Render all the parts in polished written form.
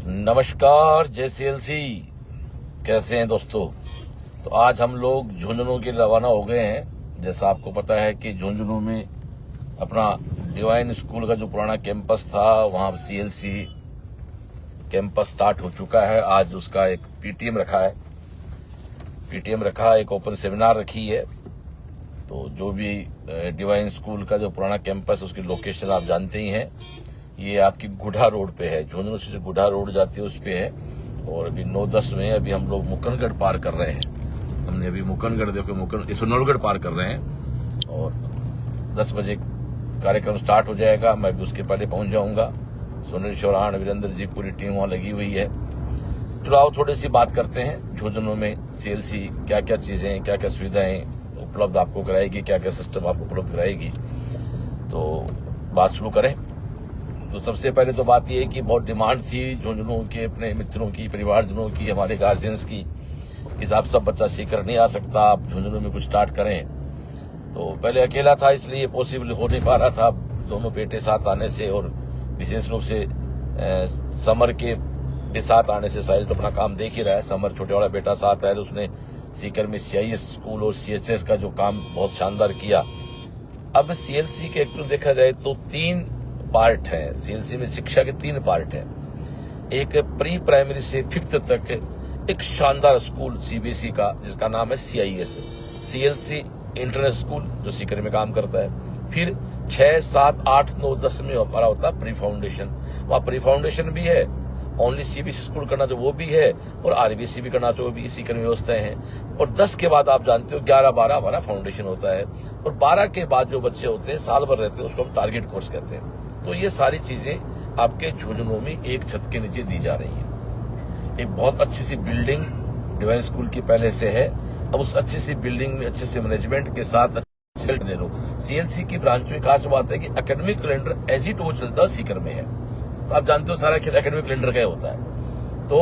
नमस्कार JCLC, कैसे हैं दोस्तों। तो आज हम लोग झुंझुनू के रवाना हो गए हैं। जैसा आपको पता है कि झुंझुनू में अपना डिवाइन स्कूल का जो पुराना कैंपस था, वहां CLC कैंपस स्टार्ट हो चुका है। आज उसका एक PTM रखा है, एक ओपन सेमिनार रखी है। तो जो भी डिवाइन स्कूल का जो पुराना कैंपस, उसकी लोकेशन आप जानते ही हैं। ये आपकी गुढ़ा रोड पे है, झुंझुनू से जो गुढ़ा रोड जाती है उस पे है। और अभी 9:10 में अभी हम लोग मुकनगढ़ पार कर रहे हैं। हमने अभी मुकनगढ़ देखो सोनलगढ़ पार कर रहे हैं और 10 बजे कार्यक्रम स्टार्ट हो जाएगा। मैं भी उसके पहले पहुंच जाऊंगा। सुनील चौहान, वीरेंद्र जी, पूरी टीम वहां लगी हुई है। चलो आओ थोड़ी सी बात करते हैं। झुंझुनू में CLC क्या क्या चीजें, क्या क्या सुविधाएं उपलब्ध आपको कराएगी, क्या क्या सिस्टम आपको उपलब्ध कराएगी। तो बात शुरू करें। तो सबसे पहले तो बात यह है कि बहुत डिमांड थी झुंझुनू के अपने मित्रों की, परिवारजनों की, हमारे गार्जियंस की, कि आप सब बच्चा सीकर नहीं आ सकता, आप झुंझुनू में कुछ स्टार्ट करें। तो पहले अकेला था, इसलिए पॉसिबल हो नहीं पा रहा था। दोनों बेटे साथ आने से और विशेष रूप से समर के साथ आने से साहिल तो अपना काम देख ही रहा है। समर छोटे वाला बेटा साथ है, उसने सीकर में CIS स्कूल और CHS का जो काम बहुत शानदार किया। अब CLC के एक्चुअल देखा जाए तो 3 पार्ट है। CLC में शिक्षा के 3 पार्ट है। एक प्री प्राइमरी से 5th तक एक शानदार स्कूल CBSE का, जिसका नाम है CIS, CLC इंटरनेशनल स्कूल, जो सीकर में काम करता है। फिर 6, 7, 8, 9, 10 में हमारा होता है प्री फाउंडेशन। वहाँ प्री फाउंडेशन भी है, ओनली CBSE स्कूल करना तो वो भी है, और RBSE भी करना तो वो भी, इसी की व्यवस्थाएं हैं। और 10 के बाद आप जानते हो 11, 12 हमारा फाउंडेशन होता है। और 12 के बाद जो बच्चे होते हैं, साल भर रहते हैं, उसको हम टारगेट कोर्स कहते हैं। तो ये सारी चीजें आपके झुंझुनू में एक छत के नीचे दी जा रही हैं। एक बहुत अच्छी सी बिल्डिंग डिवाइन स्कूल की पहले से है। अब उस अच्छी सी बिल्डिंग में अच्छे से मैनेजमेंट के साथ CLC की ब्रांच में खास बात है कि एकेडमिक कैलेंडर एज इट वो चलता है सीकर में है। तो आप जानते हो सारा एकेडमिक कैलेंडर का होता है। तो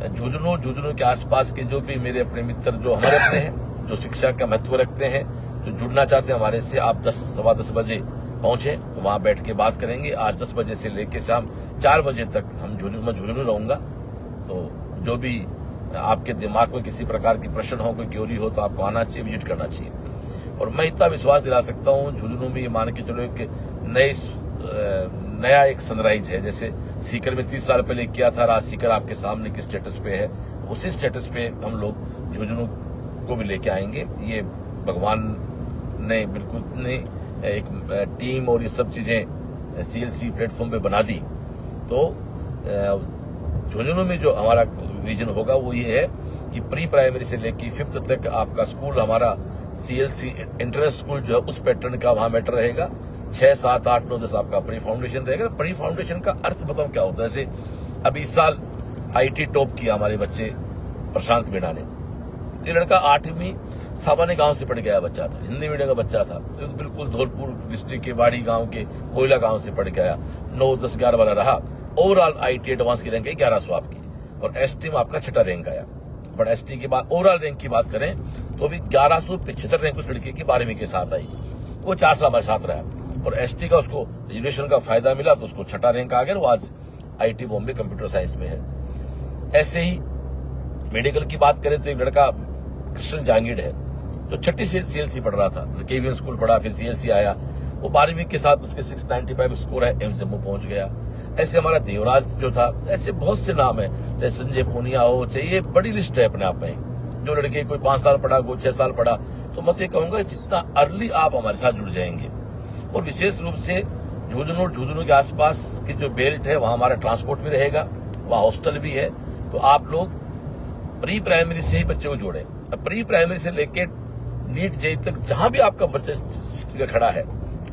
झुंझुनू के आसपास के जो भी मेरे अपने मित्र जो हमारे अपने हैं, जो शिक्षा का महत्व रखते हैं, जो जुड़ना चाहते हैं हमारे से, आप 10, सवा 10 बजे पहुंचे तो वहां बैठ के बात करेंगे। आज 10 बजे से लेकर शाम 4 बजे तक हम झुंझुनू रहूंगा। तो जो भी आपके दिमाग में किसी प्रकार की प्रश्न हो, कोई क्यूरी हो, तो आपको आना चाहिए, विजिट करना चाहिए। और मैं इतना विश्वास दिला सकता हूँ, झुंझुनू में ये मान के चलो एक नया एक सनराइज है। जैसे सीकर में 30 साल पहले किया था, आज सीकर आपके सामने किस स्टेटस पे है, उसी स्टेटस पे हम लोग झुंझुनू को भी लेके आएंगे। ये भगवान ने बिल्कुल ने एक टीम और ये सब चीजें CLC प्लेटफॉर्म पे बना दी। तो झुंझुनू में जो हमारा विजन होगा वो ये है कि प्री प्राइमरी से लेकर 5th तक आपका स्कूल हमारा CLC इंटरनेशनल स्कूल जो है उस पैटर्न का वहां मैटर रहेगा। 6, 7, 8, 9, 10 आपका प्री फाउंडेशन रहेगा। प्री फाउंडेशन का अर्थ बताओ क्या होता है। जैसे अभी इस साल IT टॉप किया हमारे बच्चे प्रशांत मीणा ने। ये लड़का 8वीं सामान्य गांव से पढ़ गया बच्चा था, हिंदी मीडियम का बच्चा था। तो बिल्कुल धौलपुर डिस्ट्रिक्ट के बाड़ी गांव के कोयला गांव से पढ़ गया। 9, 10, 11 वाला रहा। ओवरऑल IT एडवांस की रैंक 1100 आपकी, और ST में आपका 6ठा रैंक आया। बट ST के बाद ओवरऑल रैंक की बात करें तो अभी 1175 रैंक उस लड़के की 12वीं के साथ आई। वो 4 साल हमारे साथ रहा और ST का उसको रिजर्वेशन का फायदा मिला, तो उसको 6ठा रैंक आ गया। वो आज IT बॉम्बे कंप्यूटर साइंस में है। ऐसे ही मेडिकल की बात करें तो एक लड़का कृष्ण जांगीड़ है, जो 6ठी से CLC पढ़ रहा था, KVN स्कूल पढ़ा, फिर CLC आया। वो 12वीं के साथ उसके 695 स्कोर है, एम्स जम्मू पहुंच गया। ऐसे हमारा देवराज जो था, ऐसे बहुत से नाम है, चाहे संजय पूनिया हो, चाहे ये बड़ी लिस्ट है अपने आप में। जो लड़के कोई 5 साल पढ़ा, कोई 6 साल पढ़ा। तो मैं तो ये कहूंगा जितना अर्ली आप हमारे साथ जुड़ जाएंगे, और विशेष रूप से झुंझुनू के आसपास की जो बेल्ट है, वहां हमारा ट्रांसपोर्ट भी रहेगा, वहां हॉस्टल भी है। तो आप लोग प्री प्राइमरी से ही बच्चे को जोड़े। प्री प्राइमरी से लेके नीट JEE तक जहां भी आपका बच्चा खड़ा है,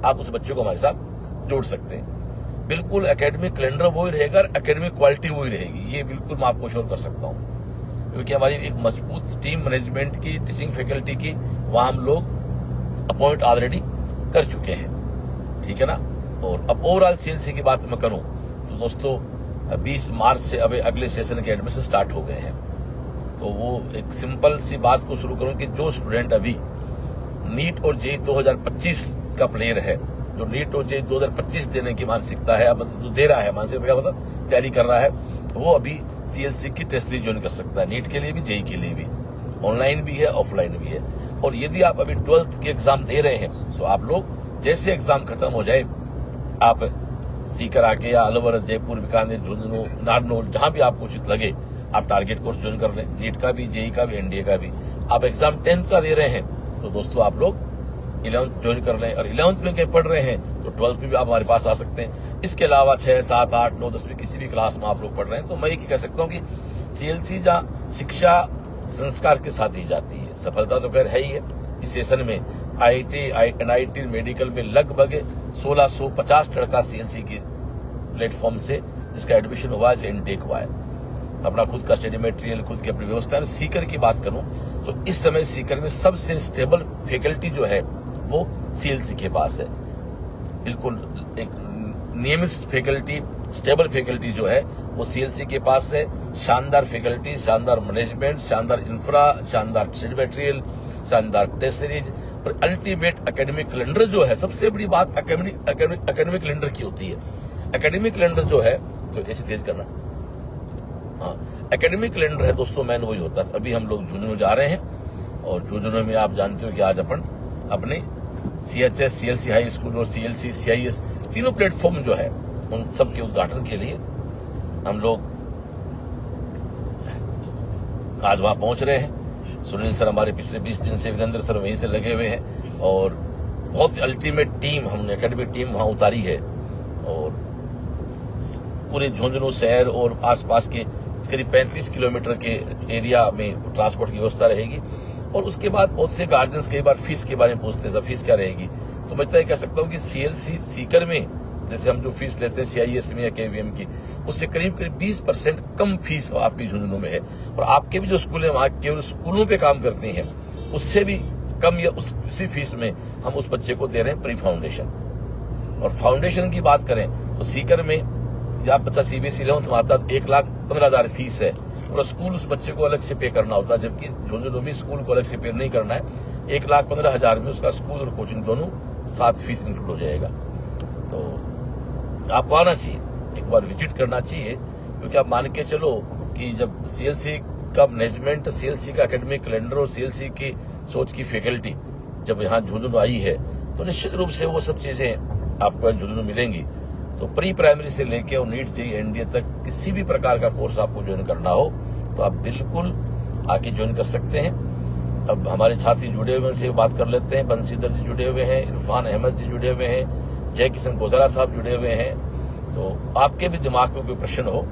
आप उस बच्चे को हमारे साथ जोड़ सकते हैं। बिल्कुल एकेडमिक कैलेंडर वही रहेगा, एकेडमिक क्वालिटी वही रहेगी, ये बिल्कुल मैं आपको श्योर कर सकता हूँ। क्योंकि हमारी एक मजबूत टीम मैनेजमेंट की, टीचिंग फैकल्टी की, वहां हम लोग अपॉइंट ऑलरेडी कर चुके हैं। ठीक है ना। और अब ओवरऑल CLC की बात मैं करूं तो दोस्तों 20 मार्च से अब अगले सेशन के एडमिशन स्टार्ट हो गए हैं। तो वो एक सिंपल सी बात को शुरू करूं कि जो स्टूडेंट अभी नीट और JEE 2025 का प्लेयर है, जो नीट और JEE 2025 देने की मानसिकता है, अब दे रहा है, मानसिकता का मतलब तैयारी कर रहा है, वो अभी सीएलसी की टेस्ट सीरीज ज्वाइन कर सकता है, नीट के लिए भी, जेई के लिए भी। ऑनलाइन भी है, ऑफलाइन भी है। और यदि आप अभी 12th के एग्जाम दे रहे हैं तो आप लोग जैसे एग्जाम खत्म हो जाए, आप सीकर आके या ऑल ओवर जयपुर, बीकानेर, झुंझुनू, नारनौल, जहां भी आपको उचित लगे आप टारगेट कोर्स ज्वाइन कर लें, नीट का भी, जेई का भी, एनडीए का भी। आप एग्जाम 10th का दे रहे हैं तो दोस्तों आप लोग 11th ज्वाइन कर लें, और 11th में कहीं पढ़ रहे हैं तो 12th में भी आप हमारे पास आ सकते हैं। इसके अलावा 6, 7, 8, 9, 10 में किसी भी क्लास में आप लोग पढ़ रहे हैं तो मैं ये कह सकता हूँ कि सीएलसी जहाँ शिक्षा संस्कार के साथ दी जाती है, सफलता तो खैर है ही है। इस सेशन में आईआईटी, एनआईटी, मेडिकल में लगभग 1650 लड़का सीएलसी की प्लेटफॉर्म से जिसका एडमिशन हुआ है, इनटेक हुआ है। अपना खुद का स्टडी मटेरियल, खुद की अपनी व्यवस्था है। सीकर की बात करूं तो इस समय सीकर में सबसे स्टेबल फैकल्टी जो है वो सीएलसी के पास है। बिल्कुल एक नियमित फैकल्टी, स्टेबल फैकल्टी जो है वो सीएलसी के पास है। शानदार फैकल्टी, शानदार मैनेजमेंट, शानदार इंफ्रा, शानदार स्टडी मटेरियल, शानदार टेस्ट सीरीज और अल्टीमेट एकेडमिक कैलेंडर जो है। सबसे बड़ी बात एकेडमिक कैलेंडर की होती है। एकेडमिक कैलेंडर जो है तो ऐसे तेज करना, हाँ, एकेडमिक कैलेंडर है दोस्तों, मैन वही होता है। अभी हम लोग झुंझुनू जा रहे हैं और झुंझुनू में आप जानते हो कि आज अपन अपने सीएचएस, सीएलसी हाई स्कूल और सीएलसी, सीआईएस तीनों प्लेटफॉर्म जो है उन सब के उद्घाटन के लिए हम लोग आज वहां पहुंच रहे हैं। सुनील सर हमारे पिछले 20 दिन से, वीरेंद्र सर वहीं से लगे हुए हैं और बहुत अल्टीमेट टीम हमने एकेडमिक टीम वहां उतारी है। और पूरे झुंझुनू शहर और आसपास के करीब 35 किलोमीटर के एरिया में ट्रांसपोर्ट की व्यवस्था रहेगी। और उसके बाद बहुत से गार्जियंस कई बार फीस के बारे में पूछते हैं, फीस क्या रहेगी, तो मैं तो कह सकता हूँ कि सीएलसी सीकर में जैसे हम जो फीस लेते हैं सीआईएस में या केवीएम की, उससे करीब 20% कम फीस आपकी झुंझुनू में है। और आपके भी जो स्कूल है वहां केवल स्कूलों पे काम करते हैं, उससे भी कम या उसी फीस में हम उस बच्चे को दे रहे हैं प्री फाउंडेशन। और फाउंडेशन की बात करें तो सीकर में या बच्चा सीबीएसई 11th में आता है 1,15,000 फीस है और स्कूल उस बच्चे को अलग से पे करना होता है, जबकि झुंझुनू में स्कूल को अलग से पे नहीं करना है। 1,15,000 में उसका स्कूल और कोचिंग दोनों साथ फीस इंक्लूड हो जाएगा। तो आपको आना चाहिए, एक बार विजिट करना चाहिए, क्योंकि आप मान के चलो कि जब सीएलसी का मैनेजमेंट, सीएलसी का एकेडमिक कैलेंडर और सीएलसी की सोच की फैकल्टी जब यहाँ झुंझुनू आई है तो निश्चित रूप से वो सब चीजें आपको झुंझुनू मिलेंगी। तो प्री प्राइमरी से लेके और नीट जेईई एनडीए तक किसी भी प्रकार का कोर्स आपको ज्वाइन करना हो तो आप बिल्कुल आके ज्वाइन कर सकते हैं। अब हमारे छात्री जुड़े हुए उनसे बात कर लेते हैं। बंसीधर जी जुड़े हुए हैं, इरफान अहमद जी जुड़े हुए हैं, जय किशन गोदरा साहब जुड़े हुए हैं। तो आपके भी दिमाग में कोई प्रश्न हो,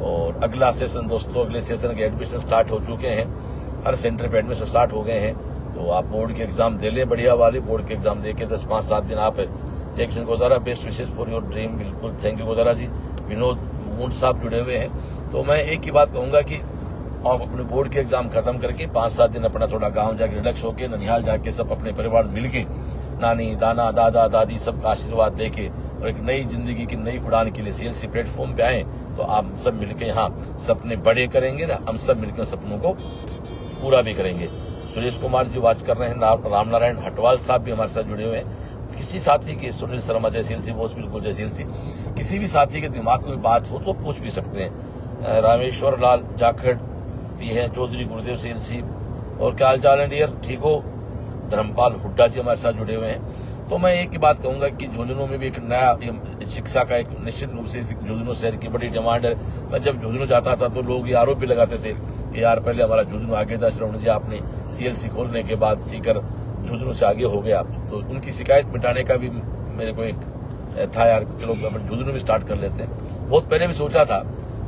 और अगला सेशन दोस्तों, अगले सेशन के एडमिशन स्टार्ट हो चुके हैं, हर सेंटर पे एडमिशन स्टार्ट हो गए हैं। तो आप बोर्ड के एग्जाम दे लें, बढ़िया वाले बोर्ड के एग्जाम देके 10-5-7 दिन आप Jai Kishan Godara, best wishes for your dream. बिल्कुल, थैंक यू गोदारा जी। विनोद मूड साहब जुड़े हुए हैं। तो मैं एक ही बात कहूंगा कि आप अपने बोर्ड के एग्जाम खत्म करके 5-7 दिन अपना थोड़ा गांव जाके रिलैक्स होके, ननिहाल जाके सब अपने परिवार मिलके, नानी, दाना, दादा, दादी सबका आशीर्वाद देके और एक नई जिंदगी की नई उड़ान के लिए सीएलसी प्लेटफॉर्म पे आए तो आप सब मिलके यहाँ सपने बड़े करेंगे, हम सब मिलकर सपनों को पूरा भी करेंगे। सुरेश कुमार जी बात कर रहे हैं, रामनारायण हटवाल साहब भी हमारे साथ जुड़े हुए हैं। किसी साथी के, सुनील शर्मा जय सीएलसी बोस, बिल्कुल जय सीएलसी, किसी भी साथी के दिमाग में कोई बात हो तो पूछ भी सकते हैं। रामेश्वर लाल जाखड़ भी है, चौधरी गुरुदेव सीएलसी, और क्या हाल चाल है डियर, ठीक हो? धर्मपाल हुड्डा जी हमारे साथ जुड़े हुए हैं। तो मैं एक ही बात कहूंगा कि झुंझुनू में भी एक नया शिक्षा का एक निश्चित रूप से झुंझुनू शहर की बड़ी डिमांड है। मैं जब झुंझुनू जाता था तो लोग ये आरोप भी लगाते थे कि यार पहले हमारा झुंझुनू आगे था, श्रवण जी आपने सीएलसी खोलने के बाद सीकर झुंझुनू से आगे हो गया। तो उनकी शिकायत मिटाने का भी मेरे को एक था यार, चलो अपन झुंझुनू भी स्टार्ट कर लेते हैं। बहुत पहले भी सोचा था,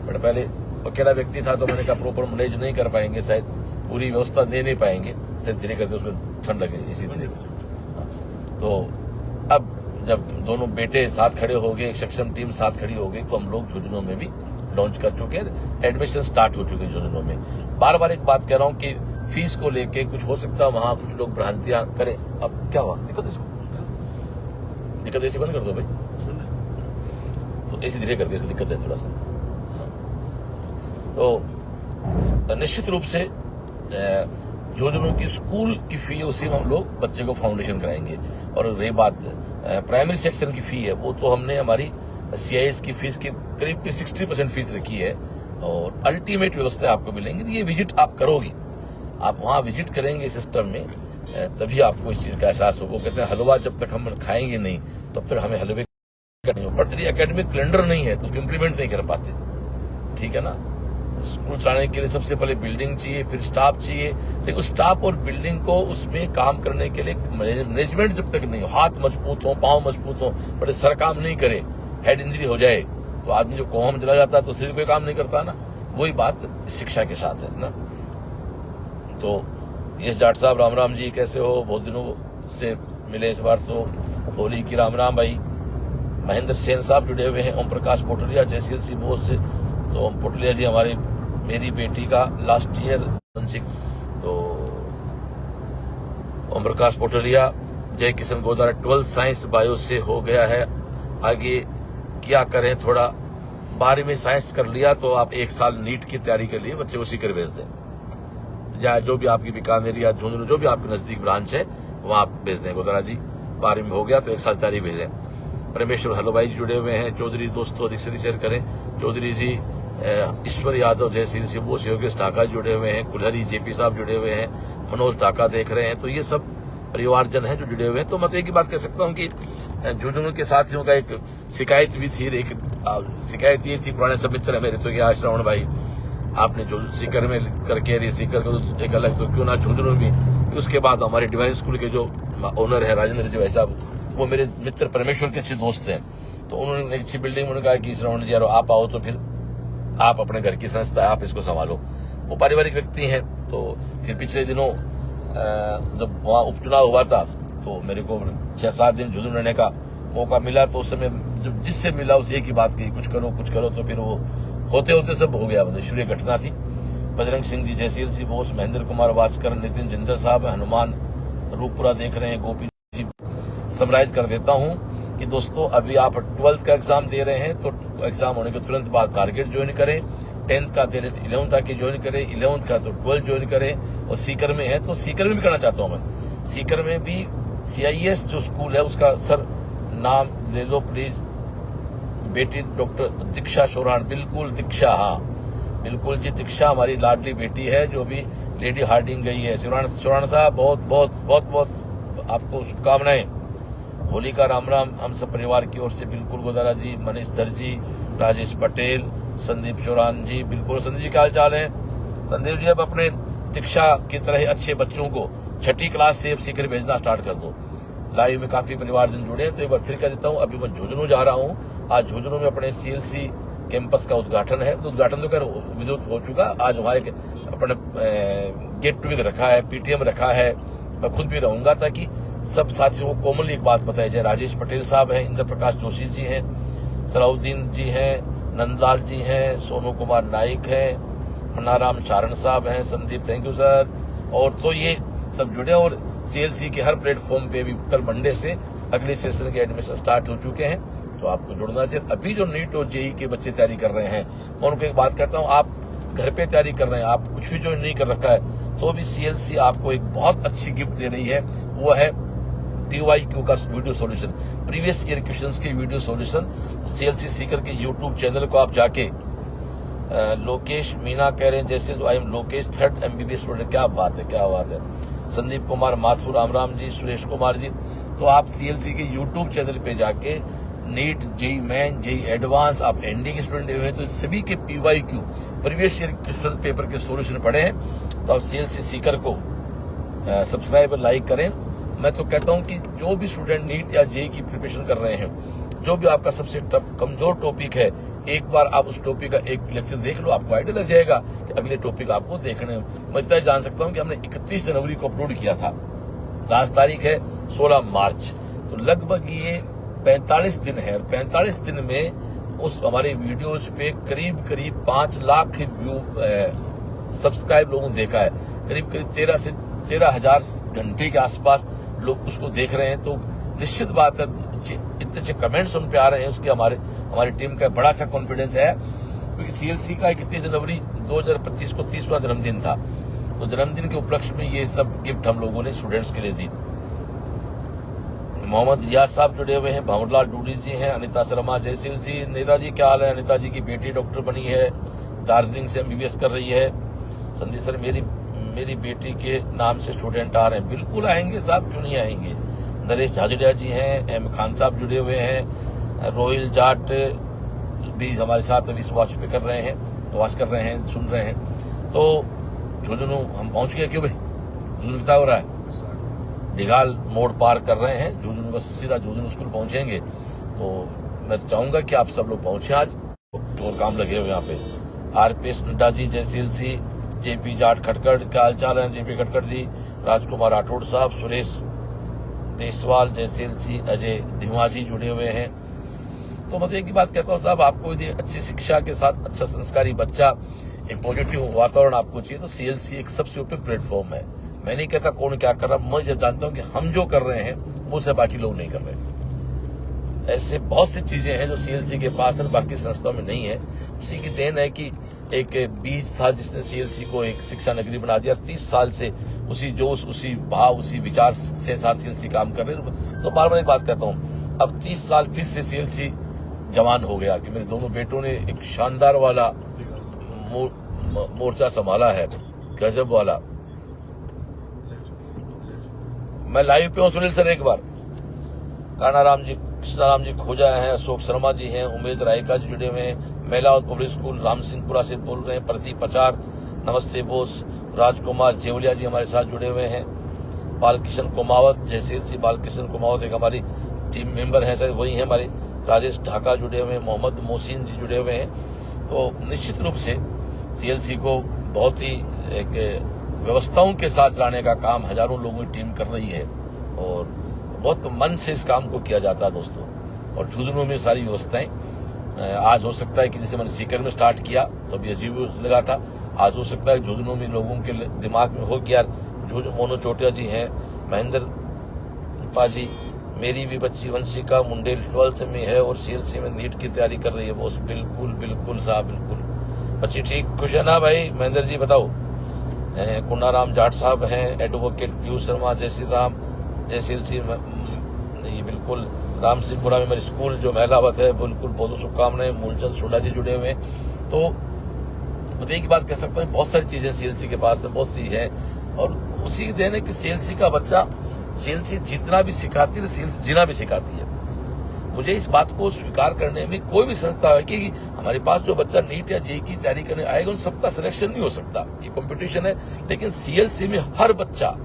बट पहले अकेला व्यक्ति था तो मैंने कहा प्रॉपर मैनेज नहीं कर पाएंगे, शायद पूरी व्यवस्था दे नहीं पाएंगे, धीरे करके उसको ठंड लगे इसी तरह। तो अब जब दोनों बेटे साथ खड़े हो गए, एक सक्षम टीम साथ खड़ी हो गई, तो हम लोग झुंझुनू में भी लॉन्च कर चुके हैं, एडमिशन स्टार्ट हो चुके हैं झुंझुनू में। बार बार एक बात कह रहा हूँ कि फीस को लेके कुछ हो सकता है वहां कुछ लोग भ्रांतियां करें। अब क्या हुआ, दिक्कत ऐसी बंद कर दो भाई, तो ऐसी धीरे करके इसकी दिक्कत है थोड़ा सा। तो निश्चित रूप से झुंझुनू की स्कूल की फी उसी में हम लोग बच्चे को फाउंडेशन कराएंगे। और रही बात प्राइमरी सेक्शन की फी है, वो तो हमने हमारी सीआईएस की फीस की करीब 60% फीस रखी है, और अल्टीमेट व्यवस्था आपको मिलेंगी। ये विजिट आप करोगे, आप वहां विजिट करेंगे सिस्टम में, तभी आपको इस चीज का एहसास होगा। कहते हैं हलवा जब तक हम खाएंगे नहीं तब तक हमें हलवे नहीं हो। बट यदि एकेडमिक कैलेंडर नहीं है तो उसको इम्प्लीमेंट नहीं कर पाते, ठीक है ना। स्कूल चलाने के लिए सबसे पहले बिल्डिंग चाहिए, फिर स्टाफ चाहिए, लेकिन उस स्टाफ और बिल्डिंग को उसमें काम करने के लिए मैनेजमेंट जब तक नहीं हो, हाथ मजबूत हो, पांव मजबूत हो, बड़े सर काम नहीं करे, हेड इंजरी हो जाए तो आदमी जो कोहम चला जाता है तो सिर कोई काम नहीं करता ना। वही बात शिक्षा के साथ है ना। तो यस जाट साहब राम राम जी, कैसे हो? बहुत दिनों से मिले इस बार तो। होली की राम राम भाई। महेंद्र सेन साहब जुड़े हुए हैं। ओम प्रकाश पोटलिया JCLC बोर्ड से। तो ओम पोटलिया जी मेरी बेटी का लास्ट ईयर, तो ओम प्रकाश पोटलिया जय Kishan Godara 12th science bio से हो गया है, आगे क्या करें? थोड़ा 12वीं साइंस कर लिया तो आप 1 साल नीट की तैयारी के लिए बच्चे को सीकर भेज दें, या जो भी आपकी बीकानेर या झुंझुनू जो भी आपके नजदीक ब्रांच है वहां आप भेज दें। गोदारा जी 12वीं हो गया तो 1 साल तैयारी भेजें। परमेश्वर हलवाई जी जुड़े हुए हैं। चौधरी दोस्तों अधिक से शेयर करें। चौधरी जी ईश्वर यादव JCLC बोस, योगेश ढाका जुड़े हुए हैं। कुल्हरी JP साहब जुड़े हुए हैं। मनोज ढाका देख रहे हैं। तो ये सब परिवारजन हैं जो जुड़े हुए हैं। तो मैं तो एक ही बात कह सकता हूँ कि झुंझुनू के साथियों का एक शिकायत भी थी। एक शिकायत ये थी, पुराने सब मित्र है मेरे, तो क्या श्रवण भाई आपने जो सीकर में करके सीकर को तो एक अलग, तो क्यों ना झुंझुनू भी। उसके बाद हमारे डिवाइन स्कूल के जो ओनर है राजेंद्र जी भाई साहब, वो मेरे मित्र परमेश्वर के अच्छे दोस्त हैं। तो उन्होंने एक अच्छी बिल्डिंग में कहा कि श्रवण जी यार आप आओ तो फिर आप अपने घर की संस्था है, आप इसको संभालो। वो पारिवारिक व्यक्ति हैं। तो फिर पिछले दिनों जब वहाँ उपचुनाव हुआ था तो मेरे को 6-7 दिन झुंझुनू रहने का मौका मिला। तो उस समय जब जिससे मिला उसे एक ही बात कही, कुछ करो। तो फिर वो होते होते सब हो गया, मतलब शुरू घटना थी। बजरंग सिंह जी JCLC बोस, महेंद्र कुमार वाचकर, नितिन जिंदल साहब, हनुमान रूपपुरा देख रहे हैं। गोपी जी समराइज कर देता हूँ कि दोस्तों अभी आप 12th का एग्जाम दे रहे हैं तो एग्जाम होने के तुरंत बाद टारगेट ज्वाइन करें। 10th का दे रहे तो 11th आके ज्वाइन करें, 11th का तो 12th ज्वाइन करें। और सीकर में है तो सीकर में भी करना चाहता हूँ मैं। सीकर में भी CIS जो स्कूल है उसका सर नाम ले लो प्लीज। बेटी डॉक्टर दीक्षा शोरान, बिल्कुल दीक्षा, हाँ बिल्कुल जी दीक्षा हमारी लाडली बेटी है जो भी लेडी हार्डिंग गई है। शोरान साहब बहुत बहुत बहुत बहुत आपको शुभकामनाएं। होली का राम राम हम सब परिवार की ओर से। बिल्कुल गोदारा जी, मनीष दर्जी, राजेश पटेल, संदीप शोरान जी, बिल्कुल। संदीप जी क्या हाल चाल है? संदीप जी अब अपने दीक्षा की तरह ही अच्छे बच्चों को 6ठी क्लास से अब सीकर भेजना स्टार्ट कर दो। लाइव में काफी परिवारजन जुड़े हैं। तो एक बार फिर कह देता हूँ, अभी मैं झुंझुनू जा रहा हूँ। आज झुंझुनू में अपने CLC कैंपस का उद्घाटन है। उद्घाटन तो विद्युत हो चुका। आज वहाँ एक अपने गेट टुगेदर रखा है, PTM रखा है। मैं खुद भी रहूंगा ताकि सब साथियों को कॉमनली एक बात बताई जाए। राजेश पटेल साहब हैं, इंद्र प्रकाश जोशी जी हैं, सलाउद्दीन जी हैं, नंदलाल जी हैं, सोनू कुमार नाइक हैं, मनाराम चारण साहब हैं, संदीप थैंक यू सर। और तो ये सब जुड़े। और CLC के हर प्लेटफॉर्म पे भी कल मंडे से अगले सेशन के एडमिशन स्टार्ट हो चुके हैं। तो आपको जुड़ना चाहिए। अभी जो नीट और JEE के बच्चे तैयारी कर रहे हैं, मैं उनको एक बात कहता हूँ, आप घर पे तैयारी कर रहे हैं, आप कुछ भी जो नहीं कर रखा है, तो भी CLC आपको एक बहुत अच्छी गिफ्ट दे रही है। वो है PYQ का video solution, previous year questions के वीडियो सॉल्यूशन। CLC सीकर के YouTube चैनल को आप जाके लोकेश मीना कह रहे हैं जैसे तो I am Lokesh 3rd MBBS student. क्या बात है, क्या बात है। संदीप कुमार माथुर, राम जी, सुरेश कुमार जी। तो आप CLC के YouTube चैनल पे जाके NEET, JEE main, JEE advance, आप ND के स्टूडेंट हुए तो सभी के PYQ previous year question paper के सॉल्यूशन पढ़े हैं। तो आप CLC सीकर को सब्सक्राइब और लाइक करें। मैं तो कहता हूं कि जो भी स्टूडेंट नीट या JEE की प्रिपरेशन कर रहे हैं, जो भी आपका सबसे कमजोर टॉपिक है, एक बार आप उस टॉपिक का एक लेक्चर देख लो, आपको आइडिया लग जाएगा कि अगले टॉपिक आपको देखने। मैं इतना जान सकता हूं कि हमने 31 जनवरी को अपलोड किया था, लास्ट तारीख है 16 मार्च। तो लगभग ये 45 दिन है। 45 दिन में उस हमारे वीडियोज पे करीब 5 लाख व्यू सब्सक्राइब लोगों ने देखा है। करीब 13 से 13,000 घंटे के आसपास लोग उसको देख रहे हैं। तो निश्चित बात है इतने अच्छे कमेंट्स उन पे आ रहे हैं, उसके हमारी टीम का बड़ा अच्छा कॉन्फिडेंस है। क्योंकि CLC का 31 जनवरी 2025 को 30वां जन्मदिन था। तो जन्मदिन के उपलक्ष्य में ये सब गिफ्ट हम लोगों ने स्टूडेंट्स के लिए दी। मोहम्मद रियाज साहब जुड़े हुए हैं, भावरलाल डूडी जी हैं, अनिता शर्मा JCLC। नेता जी क्या हाल है? अनिता जी की बेटी डॉक्टर बनी है। दार्जिलिंग से MBBS कर रही है। संदीप सर मेरी बेटी के नाम से स्टूडेंट आ रहे हैं। बिल्कुल आएंगे साहब, क्यों नहीं आएंगे। नरेश झाझड़िया जी हैं, M खान साहब जुड़े हुए हैं, रोहिल जाट भी हमारे साथ अभी वॉच पे कर रहे हैं, वॉच कर रहे हैं, सुन रहे हैं। तो झुंझुनू हम पहुंच गए। क्यों भाई झुंझुनू क्या हो रहा है? डिघाल मोड़ पार कर रहे हैं, झुंझुनू बस सीधा झुंझुनू स्कूल पहुंचेंगे। तो मैं चाहूंगा कि आप सब लोग पहुंचे आज, और काम लगे हुए यहाँ पे। RPS नड्डा जी, जय CLC, JP जाट खटखड़, क्या हाल चाल है JP खटखड़ जी, राजकुमार राठौड़ साहब, सुरेश देसवाल, जय CLC, अजय धीमा जी जुड़े हुए हैं। तो मतलब एक ही बात कहता हूँ साहब, आपको यदि अच्छी शिक्षा के साथ अच्छा संस्कारी बच्चा, एक पॉजिटिव वातावरण आपको चाहिए, तो CLC एक सबसे उपयुक्त प्लेटफॉर्म है। मैं नहीं कहता कौन क्या कर रहा, मैं जब जानता हूँ कि हम जो कर रहे हैं वो से बाकी लोग नहीं कर रहे। ऐसे बहुत सी चीजें हैं जो CLC के पास है, बाकी संस्थाओं में नहीं है। उसी की देन है कि एक बीज था जिसने CLC को एक शिक्षा नगरी बना दिया। 30 साल से उसी जोश, उसी भाव, उसी विचार से साथ CLC काम कर रहे हैं। तो बार बार एक बात कहता हूँ, अब 30 साल फिर से CLC जवान हो गया कि मेरे दोनों बेटों ने एक शानदार वाला मोर्चा संभाला है, गजब वाला। मैं लाइव पे हूं सुनील सर, एक बार कानाराम जी, कृष्णाराम जी खोजा हैं, अशोक शर्मा जी हैं, उमेद रायका जी जुड़े हुए हैं, महिला और पब्लिक स्कूल राम सिंहपुरा से बोल रहे हैं, प्रदीप पचार, नमस्ते बोस, राजकुमार जेवलिया जी हमारे साथ जुड़े हुए हैं, बालकिशन कुमावत, जय CLC बालकिशन कुमावत एक हमारी टीम मेंबर है, शायद वही है हमारे, राजेश ढाका जुड़े हुए हैं, मोहम्मद मोहसिन जी जुड़े हुए हैं। तो निश्चित रूप से CLC को बहुत ही एक व्यवस्थाओं के साथ लाने का काम हजारों लोगों की टीम कर रही है, और बहुत मन से इस काम को किया जाता है दोस्तों। और झुंझुनू में सारी व्यवस्थाएं, आज हो सकता है कि जैसे मैंने सीकर में स्टार्ट किया तो अभी अजीब लगा था, आज हो सकता है झुंझुनू में लोगों के दिमाग में हो कि यार मोनू चोटिया जी हैं, महेंद्र पाजी, मेरी भी बच्ची वंशिका मुंडेल 12th में है और CLC में नीट की तैयारी कर रही है। बॉस बिल्कुल बिल्कुल साहब, बिल्कुल बच्ची ठीक, खुश है ना भाई? महेंद्र जी बताओ। कुंडाराम जाट साहब हैं, एडवोकेट पीयूष शर्मा, जय श्री राम, जय CLC, ये बिल्कुल राम सिंहपुरा में मेरी स्कूल जो महिलावत है, बिल्कुल बहुत शुभकामनाएं। मूलचंद सोडा जी जुड़े हुए हैं। तो एक ही बात कह सकता हूँ, बहुत सारी चीजें CLC के पास है, बहुत सी है, और उसी देन है कि CLC का बच्चा, CLC जितना भी सिखाती है, CLC जीना भी सिखाती है। मुझे इस बात को स्वीकार करने में कोई भी संस्था है कि हमारे पास जो बच्चा नीट या JEE की तैयारी करने आएगा उन सबका सिलेक्शन नहीं हो सकता, ये कंपटीशन है। लेकिन CLC में हर बच्चा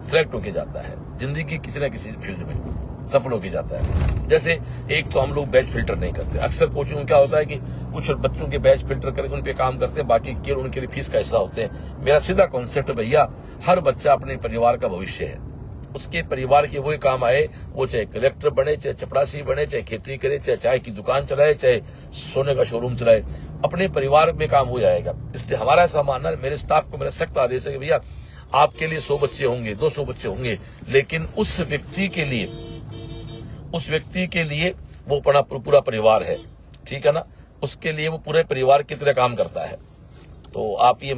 सिलेक्ट होके जाता है, जिंदगी की किसी न किसी फील्ड में सफल होके जाता है। जैसे एक तो हम लोग बैच फिल्टर नहीं करते, अक्सर कोचिंग में क्या होता है कि कुछ बच्चों के बैच फिल्टर करके उन पे काम करते हैं, बाकी केवल उनके लिए फीस का हिस्सा होते हैं। मेरा सीधा कॉन्सेप्ट है भैया, हर बच्चा अपने परिवार का भविष्य है, उसके परिवार के वही काम आए, वो चाहे कलेक्टर बने, चाहे चपरासी बने, चाहे खेती करे, चाहे चाय की दुकान चलाए, चाहे सोने का शोरूम चलाए, अपने परिवार में काम हो जाएगा। इसलिए हमारा ऐसा मानना है, मेरे स्टाफ को मेरा सख्त आदेश है कि भैया आपके लिए 100 बच्चे होंगे, 200 बच्चे होंगे, लेकिन उस व्यक्ति के लिए वो अपना पूरा परिवार है, ठीक है ना, उसके लिए वो पूरे परिवार की तरह काम करता है। तो आप ये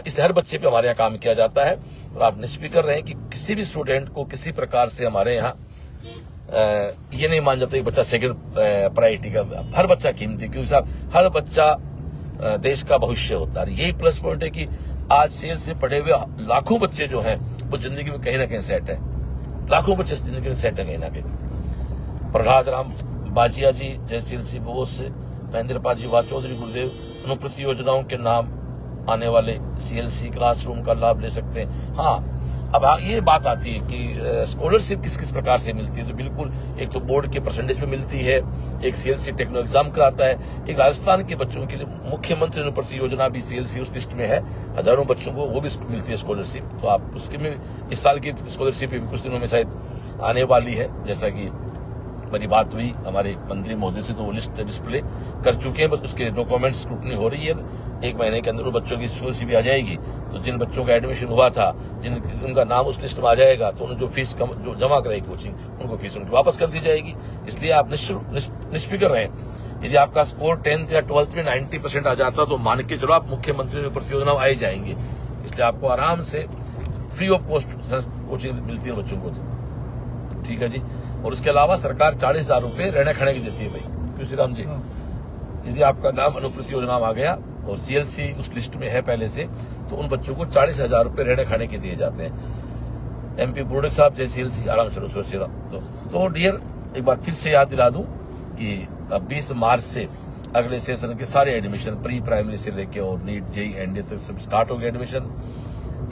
इस हर बच्चे पे हमारे यहाँ काम किया जाता है। तो आप निष्फिक्र रहें कि किसी भी स्टूडेंट को किसी प्रकार से हमारे यहाँ ये नहीं मान जाता कि बच्चा सेकंड प्रायोरिटी का, हर बच्चा कीमती, क्योंकि साहब हर बच्चा देश का भविष्य होता है। यही प्लस पॉइंट है कि आज CLC से पढ़े हुए लाखों बच्चे जो हैं वो जिंदगी में कहीं ना कहीं सेट है, लाखों बच्चे जिंदगी में सेट है कहीं ना कहीं। प्रहलाद राम बाजिया जी, जय CLC बोस, महेंद्र पाजी वा चौधरी गुरुदेव, अनुप्रति योजनाओं के नाम आने वाले CLC क्लासरूम का लाभ ले सकते हैं। हाँ, अब ये बात आती है कि स्कॉलरशिप किस किस प्रकार से मिलती है, तो बिल्कुल एक तो बोर्ड के परसेंटेज पे मिलती है, एक CLC टेक्नो एग्जाम कराता है, एक राजस्थान के बच्चों के लिए मुख्यमंत्री अनुप्रति योजना भी CLC उस लिस्ट में है, हजारों बच्चों को वो भी मिलती है स्कॉलरशिप। तो आप उसके में इस साल की स्कॉलरशिप भी कुछ दिनों में शायद आने वाली है, जैसा कि मेरी बात हुई हमारे मंत्री महोदय से, तो वो लिस्ट डिस्प्ले कर चुके हैं, बस उसके डॉक्यूमेंट्स स्क्रूटनी हो रही है। 1 महीने के अंदर बच्चों की स्कॉलरशिप भी आ जाएगी। तो जिन बच्चों का एडमिशन हुआ था, जिनका नाम उस लिस्ट में आ जाएगा, तो उन्हें जो फीस जो जमा कराएगी कोचिंग, उनको फीस उनकी वापस कर दी जाएगी। इसलिए आप निष्फिक्र रहें। यदि आपका स्कोर 10th या 12th में 90% आ जाता तो मान के चलो आप मुख्यमंत्री अनुप्रति योजना आए जाएंगे। इसलिए आपको आराम से फ्री ऑफ कॉस्ट कोचिंग मिलती है बच्चों को, ठीक है जी। और उसके अलावा सरकार 40,000 रुपए रहने खाने की देती है भाई, क्यों श्री राम जी, यदि आपका नाम अनुप्रति योजना में आ गया और सीएलसी उस लिस्ट में है पहले से, तो उन बच्चों को 40,000 रुपए रहने खाने के दिए जाते हैं। एमपी बोर्ड साहब जय सीएलसी आराम से। तो डियर, एक बार फिर से याद दिला दूं कि अब 20 मार्च से अगले सेशन के सारे एडमिशन प्री प्राइमरी से लेके और नीट जेई एनडीए तक सब स्टार्ट हो गया एडमिशन,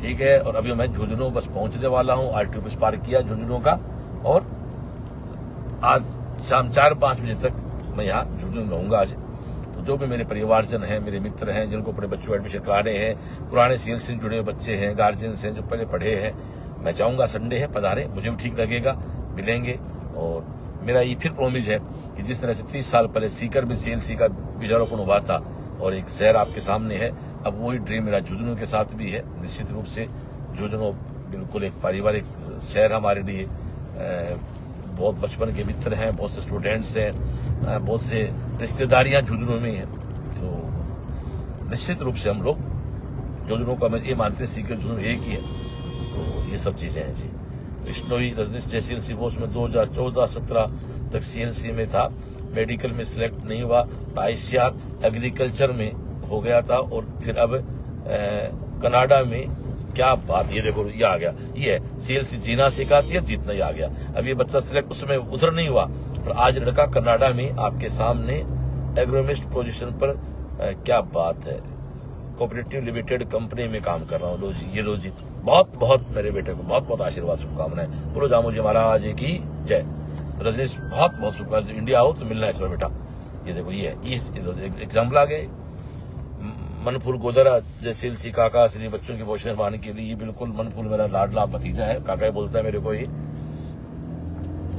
ठीक है। और अभी मैं झुंझुनू बस पहुंचने वाला हूं, आरटीओ बस पार किया झुंझुनू का, और आज शाम 4-5 बजे तक मैं यहाँ झुंझुनू रहूंगा आज। तो जो भी मेरे परिवारजन हैं, मेरे मित्र हैं, जिनको अपने बच्चों को एडमिशन कराने हैं, पुराने सीएलसी से जुड़े बच्चे हैं, गार्जियंस हैं जो पहले पढ़े हैं, मैं चाहूंगा संडे है पधारे, मुझे भी ठीक लगेगा, मिलेंगे। और मेरा ये फिर प्रोमिस है कि जिस तरह से 30 साल पहले सीकर में सीएलसी का बीजारोपण हुआ था और एक शहर आपके सामने है, अब वही ड्रीम मेरा झुंझुनू के साथ भी है। निश्चित रूप से झुंझुनू बिल्कुल एक पारिवारिक शहर हमारे लिए, बहुत बचपन के मित्र हैं, बहुत से स्टूडेंट्स हैं, बहुत से रिश्तेदारियां झुंझुनू में हैं। तो निश्चित रूप से हम लोग झुंझुनू को ये मानते हैं सीकर झुंझुनू एक ही है। तो ये सब चीजें हैं जी। विष्णोई रजनीश जय सीएलसी बोस में 2014-17 तक सीएलसी में था, मेडिकल में सिलेक्ट नहीं हुआ, आईसीआर एग्रीकल्चर में हो गया था, और फिर अब कनाडा में। क्या बात, ये देखो ये आ गया, ये है सीएलसी जीना सिखाती है, जीतना ही आ गया। अब ये बच्चा सिलेक्ट उसमें उधर नहीं हुआ, पर आज लड़का कनाडा में आपके सामने एग्रोमिस्ट पोजीशन पर, क्या बात है, कोऑपरेटिव लिमिटेड कंपनी में काम कर रहा हूँ। लो जी, ये लो जी, बहुत बहुत मेरे बेटे को बहुत बहुत आशीर्वाद शुभकामनाएं। बोलो जामू जी महाराज की जय। तो रजनीश बहुत बहुत शुभकामनाएं, इंडिया आओ तो मिलना है इस बार बेटा। ये देखो ये है, एग्जाम्पल आ गए। मनपुर गोदरा जय सीएलसी काका श्री बच्चों की पोषण पाने के लिए, ये बिल्कुल मनपुर मेरा लाडला भतीजा है, काका ही बोलता है मेरे को ये।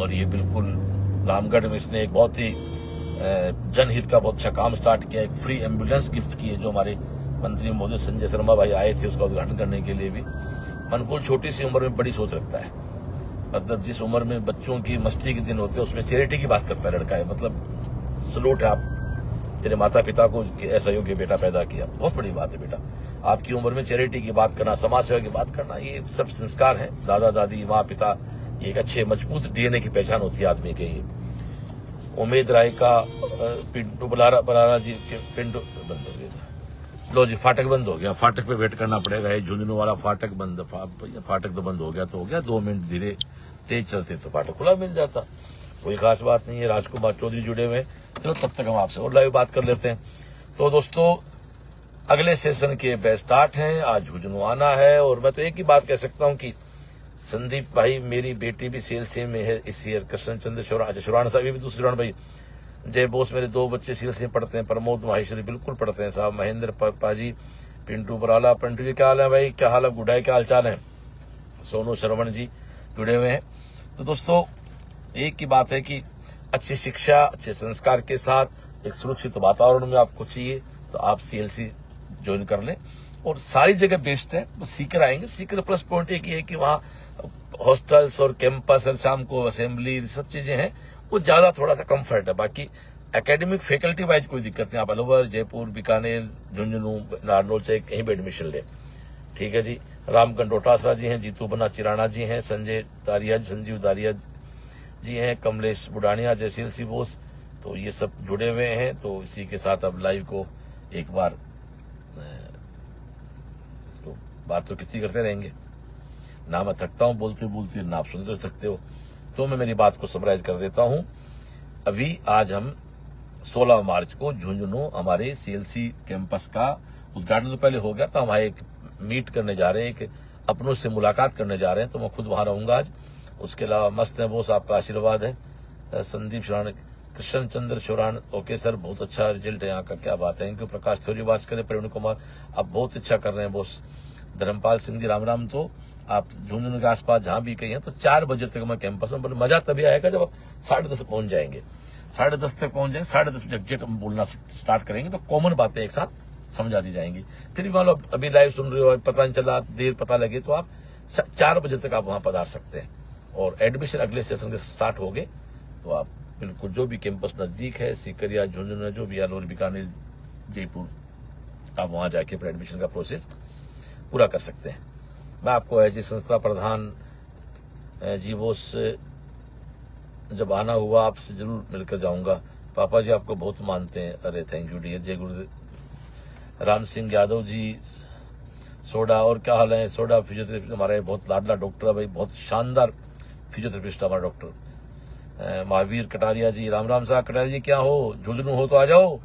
और ये बिल्कुल रामगढ़ में इसने एक बहुत ही जनहित का बहुत अच्छा काम स्टार्ट किया, एक फ्री एम्बुलेंस गिफ्ट की है, जो हमारे मंत्री महोदय संजय शर्मा भाई आए थे उसका उद्घाटन करने के लिए भी। मनपुर छोटी सी उम्र में बड़ी सोच रखता है, मतलब जिस उम्र में बच्चों की मस्ती के दिन होते हैं उसमें चैरिटी की बात करता है लड़का है। मतलब सलूट है, आप तेरे माता पिता को ऐसा योग्य बेटा पैदा किया, बहुत बड़ी बात है बेटा। आपकी उम्र में चैरिटी की बात करना, समाज सेवा की बात करना, ये सब संस्कार हैं। दादा दादी माँ पिता, ये एक अच्छे मजबूत डीएनए की पहचान होती है आदमी के। ये उमेद राय का पिंटू बलारा जी के पिंटू बंद हो गया। लो जी, फाटक बंद हो गया, फाटक पे वेट करना पड़ेगा। ये झुंझुनू वाला फाटक बंद, फाटक तो बंद हो गया तो हो गया, 2 मिनट धीरे तेज चलते तो फाटक खुला मिल जाता, कोई खास बात नहीं है। राजकुमार चौधरी जुड़े हुए, चलो तब तक हम आपसे और लाइव बात कर लेते हैं। तो दोस्तों, अगले सेशन के बैच स्टार्ट हैं, आज झुंझुनू आना है। और मैं तो एक ही बात कह सकता हूँ कि संदीप भाई, मेरी बेटी भी सीएलसी में है इस ईयर, कृष्ण चंद्र शौरान साहब, ये भी दूसरी शौरान भाई, जय बोस, मेरे 2 बच्चे सीएलसी में पढ़ते हैं, प्रमोद माहेश्वरी बिल्कुल पढ़ते हैं साहब, महेंद्र पाजी, पिंटू बराला, पिंटू जी क्या हाल है भाई, क्या हाल है, गुडाई क्या हाल चाल है, सोनू शरवण जी जुड़े हुए हैं। तो दोस्तों, एक ही बात है कि अच्छी शिक्षा, अच्छे संस्कार के साथ एक सुरक्षित वातावरण में आपको चाहिए, तो आप सीएलसी ज्वाइन कर लें। और सारी जगह बेस्ट है, सीकर आएंगे, सीकर प्लस पॉइंट एक ही है कि वहाँ हॉस्टल्स और कैंपस और शाम को असेंबली सब चीजें हैं, वो ज्यादा थोड़ा सा कंफर्ट है। बाकी एकेडमिक फैकल्टी वाइज कोई दिक्कत नहीं, आप अलवर, जयपुर, बीकानेर, झुंझुनू, नारनौल से कहीं भी एडमिशन ले, ठीक है जी। रामगढ़ डोटासरा जी हैं, जीतू बना चिराना जी हैं, संजय दारिया, संजीव दारिया जी हैं, कमलेश बुडानिया, जय सीएलसी बोस, तो ये सब जुड़े हुए हैं। तो इसी के साथ अब लाइव को एक बार इसको बात तो कितनी करते रहेंगे ना, मैं थकता हूं बोलते बोलते, ना आप सुनते सकते हो, तो मैं मेरी बात को समराइज कर देता हूं। अभी आज हम 16 मार्च को झुंझुनू हमारे सीएलसी कैंपस का उद्घाटन तो पहले हो गया था, हम एक मीट करने जा रहे हैं, एक अपनों से मुलाकात करने जा रहे हैं, तो मैं खुद वहां रहूंगा आज। उसके अलावा मस्त है बोस, आपका आशीर्वाद है। संदीप शौरान, कृष्ण चंद्र शौरान, ओके सर, बहुत अच्छा रिजल्ट है यहाँ का, क्या बात है, इनको प्रकाश थ्योरी बात करें, प्रवीण कुमार आप बहुत अच्छा कर रहे हैं बोस। धर्मपाल सिंह जी राम राम, तो आप झुंझुनू के आसपास जहां भी कहीं हैं तो 4 बजे तक मैं कैंपस में, पर मजा तभी आएगा जब आप 10:30 पहुंच जाएंगे, 10:30 तक पहुंच जाएंगे, 10:30 बजे एग्जैक्ट हम बोलना स्टार्ट करेंगे, तो कॉमन बातें एक साथ समझा दी जाएंगी। फिर भी मान लो अभी लाइव सुन रहे हो, पता नहीं चला, देर पता लगे, तो आप 4 बजे तक आप वहां पधार सकते हैं। और एडमिशन अगले सेशन के स्टार्ट हो गए, तो आप बिल्कुल जो भी कैंपस नजदीक है, सीकर या झुंझुनू, जो भी अलवर, बीकानेर, जयपुर, आप वहां जाके फिर एडमिशन का प्रोसेस पूरा कर सकते हैं। मैं आपको एज संस्था प्रधान जीवोस जब आना हुआ आपसे जरूर मिलकर जाऊंगा। पापा जी आपको बहुत मानते हैं। अरे थैंक यू डियर, जय गुरुदेव। राम सिंह यादव जी सोडा, और क्या हाल है? सोडा फिजियोथेरेपिस्ट हमारे बहुत लाडला डॉक्टर है भाई, बहुत शानदार फिजियोथेरेपिस्ट हमारा डॉक्टर। महावीर कटारिया जी, राम राम साहब। कटारिया जी क्या हो, झुंझुनू हो तो आ जाओ।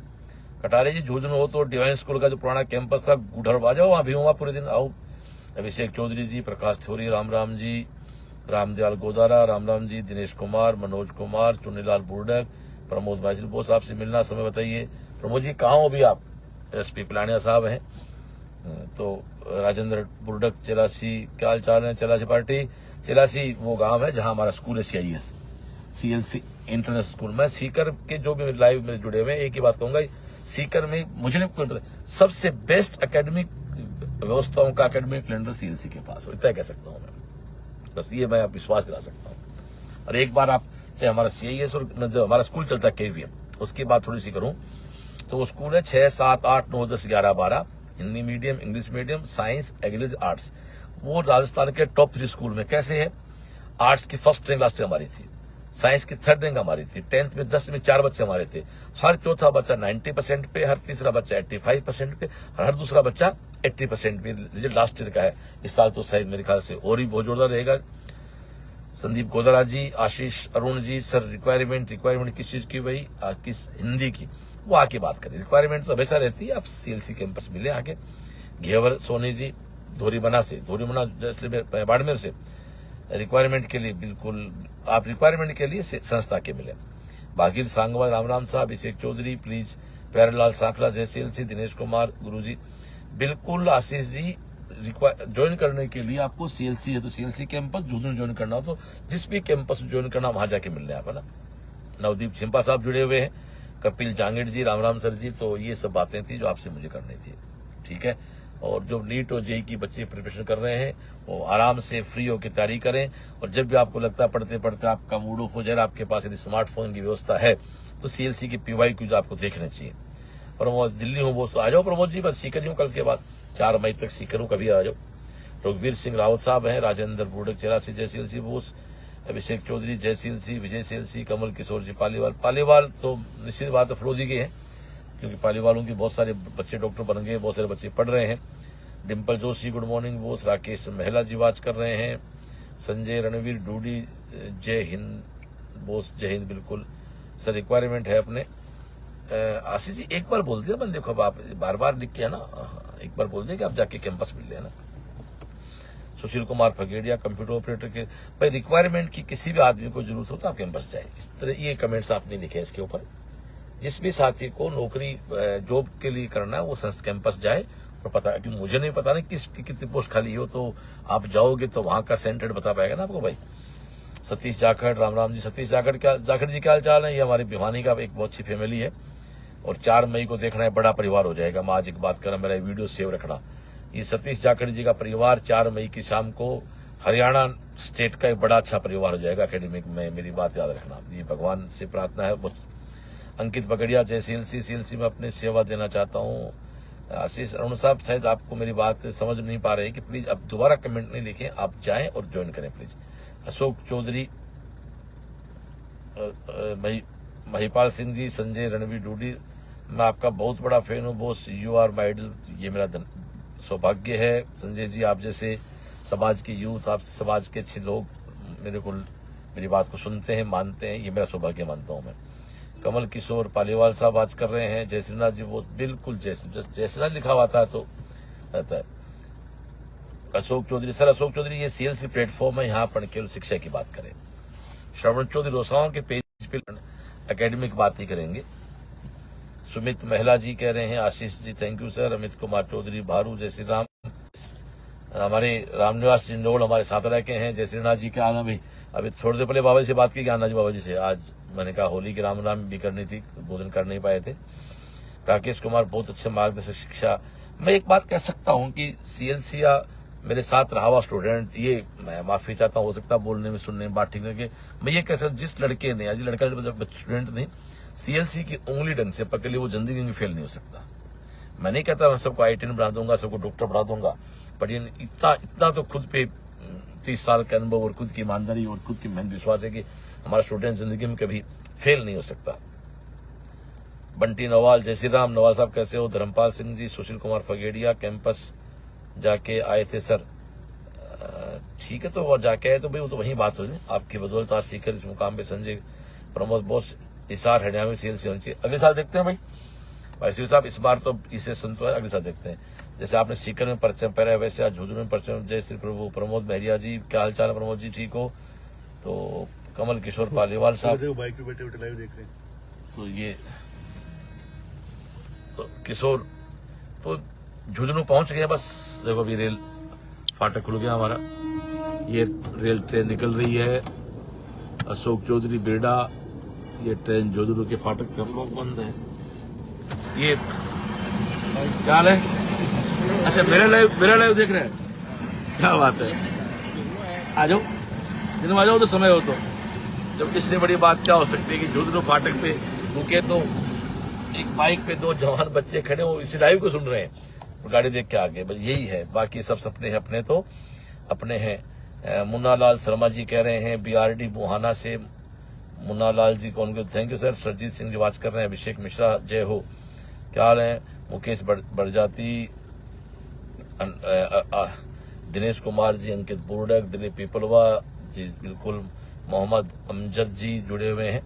कटारिया जी झुंझुनू हो तो डिवाइन स्कूल का जो पुराना कैंपस था गुढ़र आ जाओ, वहां भी हूँ पूरे दिन, आओ। अभिषेक चौधरी जी, प्रकाश थोरी, राम राम जी, रामदयाल गोदारा, राम राम जी, दिनेश कुमार, मनोज कुमार, चुन्नीलाल बुर्डक, प्रमोद भाई बोस, आपसे मिलना समय बताइए। प्रमोद जी कहाँ हो अभी आप? एसपी पिलानिया साहब हैं। तो राजेंद्र बुर्डक, चेलासी, क्या हाल चाल है? चेलासी पार्टी, चेलासी वो गांव है जहां हमारा स्कूल है CIS CLC इंटरनेशनल स्कूल। मैं सीकर के जो भी लाइव मेरे जुड़े हुए हैं एक ही बात कहूंगा, सीकर में मुझे नहीं कोई सबसे बेस्ट एकेडमिक व्यवस्थाओं का एकेडमिक कैलेंडर CLC के पास हो, इतना कह सकता हूँ मैं। बस ये मैं आप विश्वास दिला सकता हूँ। और एक बार आप चाहे हमारा CIS और जो हमारा स्कूल चलता है KVM, उसकी बात थोड़ी सी करूं तो वो स्कूल है 6, 7, 8, 9, 10, 11, 12 Hindi medium, English medium, science, agrees, arts. वो राजस्थान के टॉप 3 स्कूल में कैसे है? आर्ट्स की फर्स्ट रैंक लास्ट हमारी थी, साइंस की 3rd रैंक हमारी थी, 10th में 10 में 4 बच्चे हमारे थे। हर चौथा बच्चा 90% पे, हर तीसरा बच्चा 85% पे, हर दूसरा बच्चा 80% पे। रिजल्ट लास्ट ईयर का है, इस साल तो शायद मेरे ख्याल से और ही बहुत जोरदार रहेगा। संदीप गोदरा जी, आशीष अरुण जी, सर रिक्वायरमेंट किस चीज की भाई? किस हिंदी की? वो आके बात करें, रिक्वायरमेंट तो हमेशा रहती है, आप CLC कैंपस मिले आके। घेवर सोनी जी, धोरीबना बाड़मेर से, रिक्वायरमेंट के लिए बिल्कुल आप रिक्वायरमेंट के लिए संस्था के मिले। बागिर सांगवा, राम राम साहब, अभिषेक चौधरी प्लीज, प्यारेलाल सांखला, जय CLC, दिनेश कुमार, गुरु जी बिल्कुल। आशीष जी ज्वाइन करने के लिए आपको CLC है तो CLC कैंपस, झुंझुनू ज्वाइन करना हो तो जिस भी कैंपस ज्वाइन करना वहां जाके मिलने आप, है ना। नवदीप छिंपा साहब जुड़े हुए हैं, कपिल जांगीड़ जी, राम राम सर जी। तो ये सब बातें थी जो आपसे मुझे करनी थी, ठीक है। और जो नीट और JEE की बच्चे प्रिपरेशन कर रहे हैं वो आराम से फ्री होकर तैयारी करें। और जब भी आपको लगता है पढ़ते पढ़ते आपका मूड ऑफ हो जाए, आपके पास यदि स्मार्टफोन की व्यवस्था है तो CLC की PYQ आपको देखने चाहिए। प्रमोद दिल्ली हूँ बोस, तो आ जाओ प्रमोद जी, बस सीकर हूँ कल के बाद 4 मई तक सीकर हूँ, कभी आ जाओ। रघुवीर सिंह रावत साहब हैं, राजेंद्र बुर्डक, चेरासी, जय CLC बोस, अभिषेक चौधरी, जय CLC, विजय CLC, कमल किशोर जी, पालीवाल तो निश्चित बात है फिरोजी के हैं, क्योंकि पालीवालों की बहुत सारे बच्चे डॉक्टर बन गए, बहुत सारे बच्चे पढ़ रहे हैं। डिम्पल जोशी, गुड मॉर्निंग बोस, राकेश महिला जी बात कर रहे हैं, संजय रणवीर डूडी, जय हिंद बोस, जय हिंद। बिल्कुल सर, रिक्वायरमेंट है अपने। आशीष जी एक बार बोल दिया बंदे, देखो अब आप बार बार लिख के है ना, एक बार बोल दिया कि आप जाके कैंपस मिल लेना। सुशील कुमार फगेड़िया, कंप्यूटर ऑपरेटर के भाई, रिक्वायरमेंट की किसी भी आदमी को जरूरत हो तो आप कैंपस जाए। इस तरह ये कमेंट्स आपने लिखे इसके ऊपर। जिस भी साथी को नौकरी जॉब के लिए करना है वो कैंपस जाए और पता, कि मुझे नहीं पता नहीं कितनी पोस्ट खाली हो, तो आप जाओगे तो वहां का सेंटर बता पाएगा ना आपको भाई। सतीश जाखड़, राम राम जी, सतीश जाखड़ जी क्या हाल चाल है? ये हमारी भिवानी का एक बहुत अच्छी फैमिली है और 4 मई को देखना है, बड़ा परिवार हो जाएगा। मैं आज एक बात कर रहा, मेरा वीडियो सेव रखना। ये सतीश जाखड़ जी का परिवार 4 मई की शाम को हरियाणा स्टेट का एक बड़ा अच्छा परिवार हो जाएगा एकेडमिक में, मेरी बात याद रखना, ये भगवान से प्रार्थना है। अंकित बगड़िया, जय CLC में अपनी सेवा देना चाहता हूँ। आशीष अरुण साहब, शायद आपको मेरी बात समझ नहीं पा रहे कि प्लीज अब दोबारा कमेंट नहीं लिखें, आप जाएं और ज्वाइन करें प्लीज। अशोक चौधरी, महिपाल सिंह जी, संजय रणवीर डूडी, मैं आपका बहुत बड़ा फैन हूँ boss, you are my idol, ये मेरा सौभाग्य है। संजय जी, आप जैसे समाज के यूथ, आप समाज के अच्छे लोग मेरी बात को सुनते हैं, मानते हैं, ये मेरा सौभाग्य मानता हूँ मैं। कमल किशोर पालीवाल साहब आज कर रहे हैं, जयश्रीनाथ जी, वो बिल्कुल जयश्रीनाथ लिखा हुआ था तो रहता है। अशोक चौधरी, सर अशोक चौधरी, ये CLC प्लेटफॉर्म है, यहाँ पर केवल शिक्षा की बात करें। श्रवण चौधरी, रोसाओं के पेज पे एकेडमिक बात ही करेंगे। सुमित महिला जी कह रहे हैं, Ashish ji thank you sir. Amit Kumar Chaudhary, Bharu, जय श्री राम। हमारे रामनिवास जिंदोल हमारे साथ रह के हैं, जय श्रीनाथ जी के आना भी। अभी थोड़ी देर पहले बाबा जी से बात की, आना जी बाबा जी से, आज मैंने कहा होली की राम भी करनी थी, 2 दिन कर नहीं पाए थे। राकेश कुमार, बहुत अच्छे मार्गदर्शक शिक्षा। मैं एक बात कह सकता हूँ कि CLC या मेरे साथ रहा हुआ स्टूडेंट, ये मैं माफी चाहता हूँ, हो सकता है बोलने में सुनने में बात ठीक लगे, मैं ये कह सकता, जिस लड़के ने, आज लड़का स्टूडेंट नहीं CLC की उंगली ढंग से पकड़ ली वो जिंदगी में फेल नहीं हो सकता। मैं नहीं कहता मैं सबको IIT बना दूंगा, सबको डॉक्टर बना दूंगा, पर ये इतना तो खुद पे 30 साल का अनुभव और खुद की ईमानदारी और खुद की मेहनत विश्वास है कि हमारा स्टूडेंट जिंदगी में कभी फेल नहीं हो सकता। बंटी नवाल, जय श्री राम। नवाल साहब कैसे हो? धर्मपाल सिंह जी, सुशील कुमार फगेड़िया, कैंपस जाके आए थे सर। ठीक है, तो वो जाके आए तो भाई वो तो वही बात हुई, आपकी बदौलत आज सीकर इस मुकाम पे। संजय प्रमोद बोस, इसार हरियाणा में सीएल से होनी चाहिए। अगले साल देखते हैं भाई शिव साहब, इस बार तो इसे संतोष, अगले साल देखते हैं। जैसे आपने सीकर में परचम पहना है वैसे आज झुंझुनू में परचम। जय श्री प्रभु। प्रमोद महरिया जी, क्या हाल चाल है प्रमोद जी, ठीक हो? तो कमल किशोर पालीवाल साहब, बाइक पे बैठे बैठे लाइव देख रहे हैं। तो ये तो किशोर तो झुंझुनू पहुंच गए बस। देखो अभी रेल फाटक खुल गया हमारा, ये रेल ट्रेन निकल रही है। अशोक चौधरी बेड़ा, ये ट्रेन झुंझुनू के फाटक पे हम लोग बंद है। ये क्या हाल है? अच्छा, मेरा लाइव देख रहे हैं, क्या बात है। आ जाओ, दिन में आ जाओ तो समय हो तो। जब इससे बड़ी बात क्या हो सकती है कि झुंझुनू फाटक पे रुके तो एक बाइक पे 2 जवान बच्चे खड़े हो, इसी लाइव को सुन रहे हैं, गाड़ी देख के आगे। बस यही है, बाकी सब सपने हैं, अपने तो अपने हैं। मुन्ना लाल शर्मा जी कह रहे हैं बीआरडी बुहाना से, मुन्ना लाल जी को उनको thank you sir. Sarjeet Singh ji watch कर रहे हैं। अभिषेक मिश्रा, जय हो, क्या हाल है? मुकेश बड़जाती, दिनेश कुमार जी, अंकित बुर्डक, दिलीप पीपलवा जी, बिल्कुल मोहम्मद अमजद जी जुड़े हुए हैं।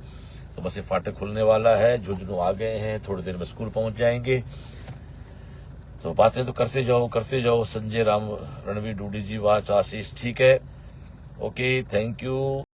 तो बस ये फाटक खुलने वाला है, झुंझुनू आ गए हैं, थोड़ी देर में स्कूल पहुंच जाएंगे। तो बातें तो करते जाओ। संजय राम, रणवीर डूडी जी, वाच, आशीष, ठीक है, ओके, थैंक यू।